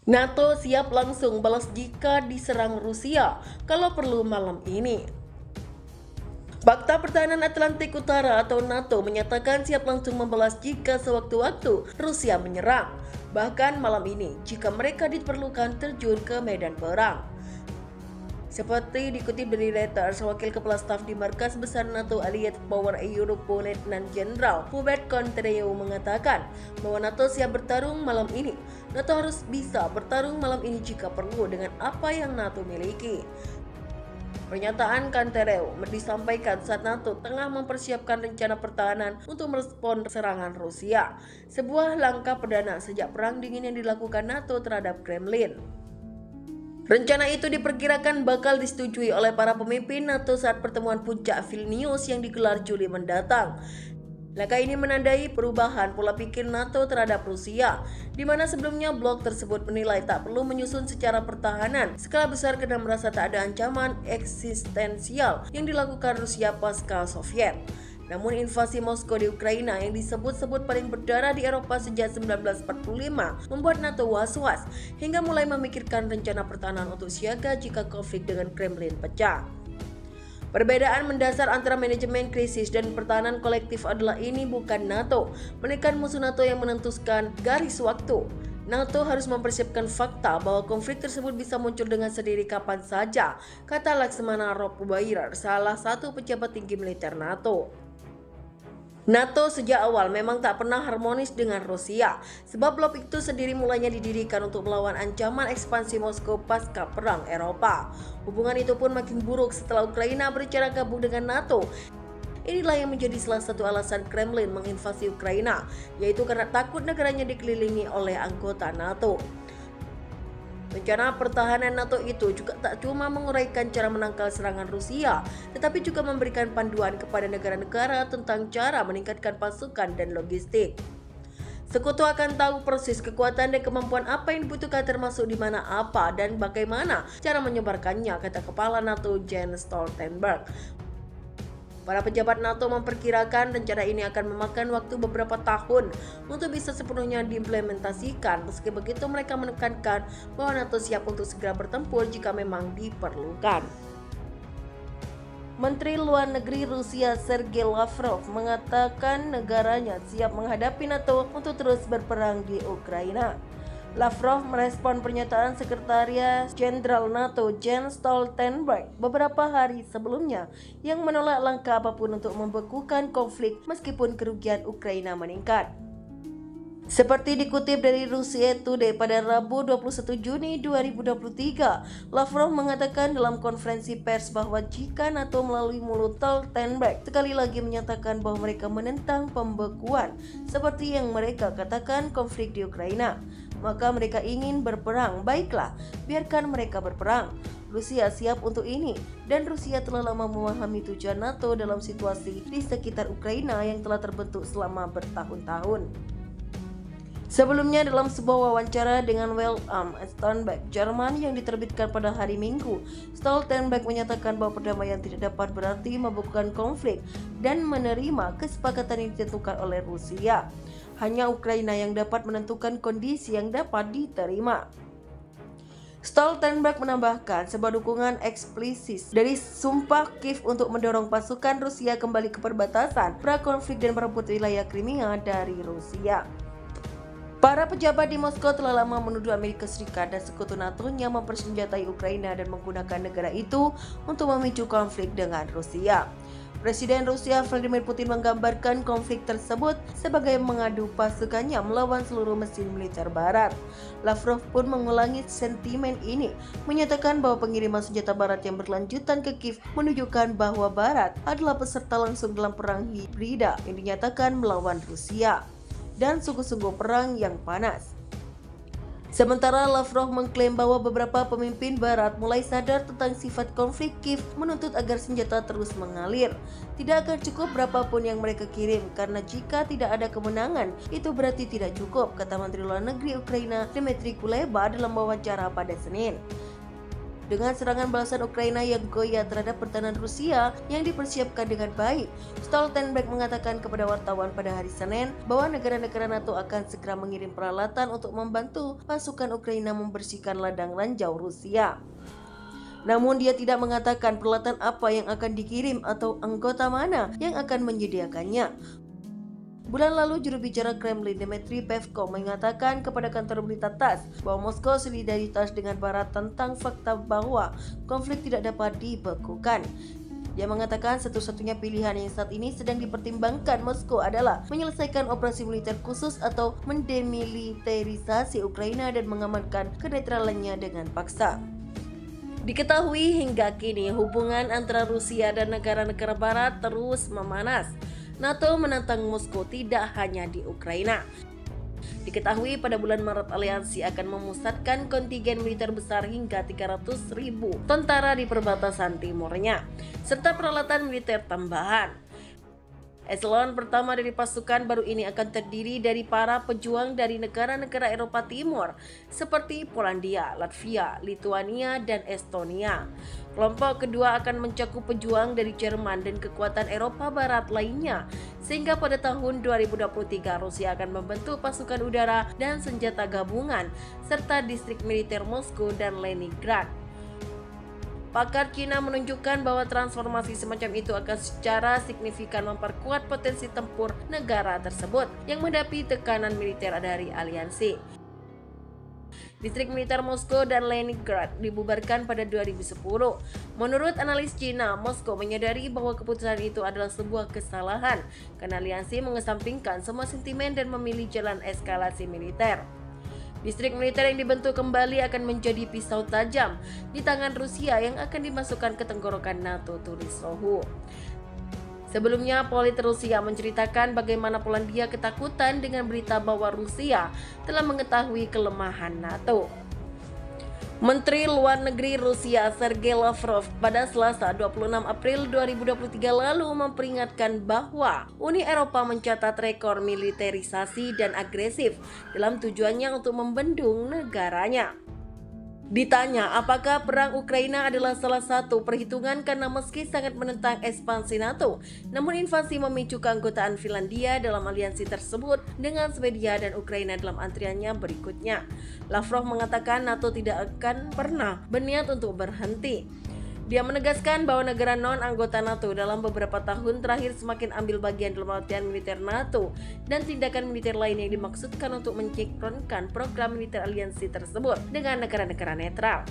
NATO siap langsung balas jika diserang Rusia, kalau perlu malam ini. Fakta Pertahanan Atlantik Utara atau NATO menyatakan siap langsung membalas jika sewaktu-waktu Rusia menyerang, bahkan malam ini jika mereka diperlukan terjun ke medan perang. Seperti dikutip dari Reuters, Wakil Kepala Staf di Markas Besar NATO Allied Power Europe Letnan Jenderal Hubert Contreu mengatakan bahwa NATO siap bertarung malam ini. NATO harus bisa bertarung malam ini jika perlu dengan apa yang NATO miliki. Pernyataan Contreu disampaikan saat NATO tengah mempersiapkan rencana pertahanan untuk merespon serangan Rusia, sebuah langkah perdana sejak Perang Dingin yang dilakukan NATO terhadap Kremlin. Rencana itu diperkirakan bakal disetujui oleh para pemimpin NATO saat pertemuan puncak Vilnius yang digelar Juli mendatang. Langkah ini menandai perubahan pola pikir NATO terhadap Rusia, di mana sebelumnya blok tersebut menilai tak perlu menyusun secara pertahanan skala besar karena merasa tak ada ancaman eksistensial yang dilakukan Rusia pasca Soviet. Namun invasi Moskow di Ukraina yang disebut-sebut paling berdarah di Eropa sejak 1945 membuat NATO was-was hingga mulai memikirkan rencana pertahanan untuk siaga jika konflik dengan Kremlin pecah. Perbedaan mendasar antara manajemen krisis dan pertahanan kolektif adalah ini bukan NATO, melainkan musuh NATO yang menentukan garis waktu. NATO harus mempersiapkan fakta bahwa konflik tersebut bisa muncul dengan sendiri kapan saja, kata Laksmana Ropubair, salah satu pejabat tinggi militer NATO. NATO sejak awal memang tak pernah harmonis dengan Rusia, sebab blok itu sendiri mulanya didirikan untuk melawan ancaman ekspansi Moskow pasca Perang Eropa. Hubungan itu pun makin buruk setelah Ukraina berencana gabung dengan NATO. Inilah yang menjadi salah satu alasan Kremlin menginvasi Ukraina, yaitu karena takut negaranya dikelilingi oleh anggota NATO. Rencana pertahanan NATO itu juga tak cuma menguraikan cara menangkal serangan Rusia, tetapi juga memberikan panduan kepada negara-negara tentang cara meningkatkan pasukan dan logistik. Sekutu akan tahu persis kekuatan dan kemampuan apa yang dibutuhkan, termasuk di mana apa dan bagaimana cara menyebarkannya, kata Kepala NATO Jens Stoltenberg. Para pejabat NATO memperkirakan rencana ini akan memakan waktu beberapa tahun untuk bisa sepenuhnya diimplementasikan. Meski begitu, mereka menekankan bahwa NATO siap untuk segera bertempur jika memang diperlukan. Menteri Luar Negeri Rusia Sergei Lavrov mengatakan negaranya siap menghadapi NATO untuk terus berperang di Ukraina. Lavrov merespon pernyataan Sekretaris Jenderal NATO Jens Stoltenberg beberapa hari sebelumnya yang menolak langkah apapun untuk membekukan konflik meskipun kerugian Ukraina meningkat. Seperti dikutip dari Russia Today pada Rabu 21 Juni 2023, Lavrov mengatakan dalam konferensi pers bahwa jika NATO melalui mulut Stoltenberg sekali lagi menyatakan bahwa mereka menentang pembekuan seperti yang mereka katakan konflik di Ukraina, maka mereka ingin berperang. Baiklah, biarkan mereka berperang. Rusia siap untuk ini, dan Rusia telah lama memahami tujuan NATO dalam situasi di sekitar Ukraina yang telah terbentuk selama bertahun-tahun. Sebelumnya, dalam sebuah wawancara dengan Welt am Sonntag Jerman yang diterbitkan pada hari Minggu, Stoltenberg menyatakan bahwa perdamaian tidak dapat berarti membekukan konflik dan menerima kesepakatan yang ditentukan oleh Rusia. Hanya Ukraina yang dapat menentukan kondisi yang dapat diterima. Stoltenberg menambahkan sebuah dukungan eksplisit dari sumpah Kiev untuk mendorong pasukan Rusia kembali ke perbatasan prakonflik dan merebut wilayah Crimea dari Rusia. Para pejabat di Moskow telah lama menuduh Amerika Serikat dan sekutu NATO-nya mempersenjatai Ukraina dan menggunakan negara itu untuk memicu konflik dengan Rusia. Presiden Rusia Vladimir Putin menggambarkan konflik tersebut sebagai mengadu pasukannya melawan seluruh mesin militer Barat. Lavrov pun mengulangi sentimen ini, menyatakan bahwa pengiriman senjata Barat yang berlanjutan ke Kiev menunjukkan bahwa Barat adalah peserta langsung dalam perang hibrida yang dinyatakan melawan Rusia dan sungguh-sungguh perang yang panas. Sementara Lavrov mengklaim bahwa beberapa pemimpin Barat mulai sadar tentang sifat konflik Kiev, menuntut agar senjata terus mengalir. Tidak akan cukup berapapun yang mereka kirim, karena jika tidak ada kemenangan, itu berarti tidak cukup, kata Menteri Luar Negeri Ukraina Dmytro Kuleba dalam wawancara pada Senin. dengan serangan balasan Ukraina yang goyah terhadap pertahanan Rusia yang dipersiapkan dengan baik. Stoltenberg mengatakan kepada wartawan pada hari Senin bahwa negara-negara NATO akan segera mengirim peralatan untuk membantu pasukan Ukraina membersihkan ladang ranjau Rusia. Namun dia tidak mengatakan peralatan apa yang akan dikirim atau anggota mana yang akan menyediakannya. Bulan lalu, juru bicara Kremlin Dmitry Peskov mengatakan kepada kantor berita TASS bahwa Moskow solidaritas dengan Barat tentang fakta bahwa konflik tidak dapat dibekukan. Dia mengatakan satu-satunya pilihan yang saat ini sedang dipertimbangkan Moskow adalah menyelesaikan operasi militer khusus atau mendemilitarisasi Ukraina dan mengamankan kenetralannya dengan paksa. Diketahui hingga kini hubungan antara Rusia dan negara-negara Barat terus memanas. NATO menantang Moskow tidak hanya di Ukraina. Diketahui pada bulan Maret aliansi akan memusatkan kontingen militer besar hingga 300.000 tentara di perbatasan timurnya, serta peralatan militer tambahan. Eselon pertama dari pasukan baru ini akan terdiri dari para pejuang dari negara-negara Eropa Timur seperti Polandia, Latvia, Lituania, dan Estonia. Kelompok kedua akan mencakup pejuang dari Jerman dan kekuatan Eropa Barat lainnya, sehingga pada tahun 2023 Rusia akan membentuk pasukan udara dan senjata gabungan serta distrik militer Moskow dan Leningrad. Pakar Cina menunjukkan bahwa transformasi semacam itu akan secara signifikan memperkuat potensi tempur negara tersebut yang menghadapi tekanan militer dari aliansi. Distrik militer Moskow dan Leningrad dibubarkan pada 2010. Menurut analis Cina, Moskow menyadari bahwa keputusan itu adalah sebuah kesalahan karena aliansi mengesampingkan semua sentimen dan memilih jalan eskalasi militer. Distrik militer yang dibentuk kembali akan menjadi pisau tajam di tangan Rusia yang akan dimasukkan ke tenggorokan NATO, tulis Sohu. Sebelumnya, Politik Rusia menceritakan bagaimana Polandia ketakutan dengan berita bahwa Rusia telah mengetahui kelemahan NATO. Menteri Luar Negeri Rusia Sergei Lavrov pada Selasa 26 April 2023 lalu memperingatkan bahwa Uni Eropa mencatat rekor militerisasi dan agresif dalam tujuannya untuk membendung negaranya. Ditanya apakah perang Ukraina adalah salah satu perhitungan karena meski sangat menentang ekspansi NATO, namun invasi memicu keanggotaan Finlandia dalam aliansi tersebut dengan Swedia dan Ukraina dalam antriannya berikutnya. Lavrov mengatakan NATO tidak akan pernah berniat untuk berhenti. Dia menegaskan bahwa negara non-anggota NATO dalam beberapa tahun terakhir semakin ambil bagian dalam latihan militer NATO dan tindakan militer lain yang dimaksudkan untuk mensinkronkan program militer aliansi tersebut dengan negara-negara netral.